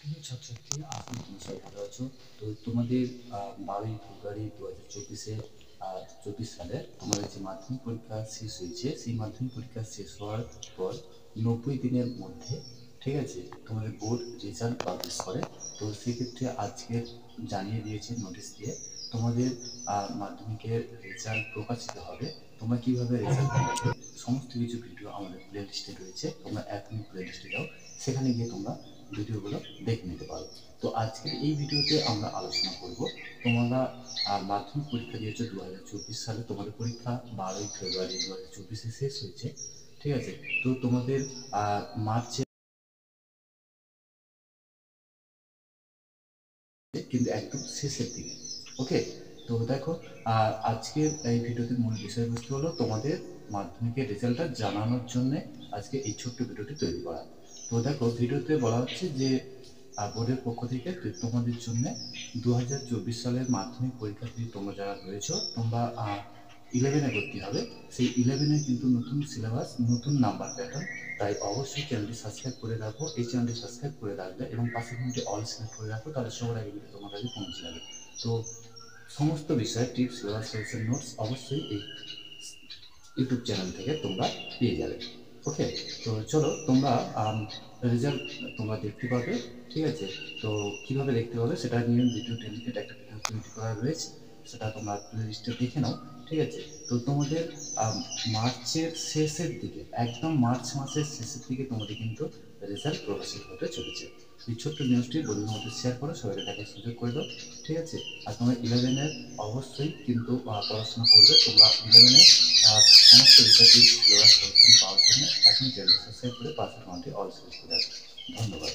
প্রিয় ছাত্রছাত্রী, আজকে তুমি সবাই ভালো আছো। তো তোমাদের 12ই ফেব্রুয়ারি 2024 সালে তোমাদের যে মাধ্যমিক পরীক্ষা শেষ হয়েছে, সেই মাধ্যমিক পরীক্ষা শেষ হওয়ার পর 90 দিনের মধ্যে, ঠিক আছে, তোমাদের বোর্ড রেজাল্ট পাবলিশ করে। তো সেক্ষেত্রে আজকে জানিয়ে দিয়েছে নোটিশ দিয়ে তোমাদের মাধ্যমিকের রেজাল্ট প্রকাশিত হবে। তোমরা কিভাবে রেজাল্ট পাবে সমস্ত কিছু ভিডিও আমাদের প্লে লিস্টে রয়েছে। তোমরা এখনই প্লে লিস্টে যাও, সেখানে গিয়ে তোমরা ভিডিওগুলো দেখে নিতে পারো। তো আজকের এই ভিডিওতে আমরা আলোচনা করব, তোমরা মাধ্যমিক পরীক্ষা দিয়েছো 2024 সালে, তোমাদের পরীক্ষা 12ই ফেব্রুয়ারি 2024 শেষ হয়েছে, ঠিক আছে। তো তোমাদের মার্চে কিন্তু একদম শেষের দিকে, ওকে। তো দেখো, আজকের এই ভিডিওতে মূল বিষয়বস্তু হলো তোমাদের মাধ্যমিকের রেজাল্টটা জানানোর জন্য আজকে এই ছোট্ট ভিডিওটি তৈরি করা। তো দেখো, ভিডিওতে বলা হচ্ছে যে বোর্ডের পক্ষ থেকে তোমাদের জন্য 2024 সালের মাধ্যমিক পরীক্ষার্থী তোমরা যারা রয়েছো, তোমরা 11-এ ভর্তি হবে। সেই 11-এ কিন্তু নতুন সিলেবাস, নতুন নাম্বার প্যাটার্ন। তাই অবশ্যই চ্যানেলটি সাবস্ক্রাইব করে রাখো। এই চ্যানেলটি সাবস্ক্রাইব করে রাখলে এবং পাশে কিন্তু অল সিলেক্ট করে রাখো, তাহলে সবার আগে ভিডিও তোমার কাছে পৌঁছে যাবে। তো সমস্ত বিষয়ে টিপস, সিলেবাস, সাজেশন, নোটস অবশ্যই এই ইউটিউব চ্যানেল থেকে তোমরা পেয়ে যাবে, ওকে। তো চলো, তোমরা রেজাল্ট তোমরা দেখতে পাবে, ঠিক আছে। তো কিভাবে দেখতে পাবে সেটা নিয়ে ভিডিও ডেডিকেট একটা ভিডিও তৈরি করা রয়েছে, সেটা তোমরা প্লে লিস্টে দেখে নাও, ঠিক আছে। তো তোমাদের মার্চের শেষের দিকে, একদম মার্চ মাসের শেষের দিকে তোমাদের কিন্তু রেজাল্ট প্রকাশিত হতে চলেছে। এই ছোট্ট নিউজটি বন্ধুদের মধ্যে শেয়ার করো, সবাইকে দেখার সুযোগ করে দাও, ঠিক আছে। আর তোমরা 11-এর অবশ্যই কিন্তু পড়াশোনা করবে। তোমরা 11-এ সমস্ত বিষয় সিলেবাস পাওয়ার জন্য এখন চ্যানেল সাবস্ক্রাইব করে পাশে ঘন্টি অল সিলেক্ট করে রাখবে। ধন্যবাদ।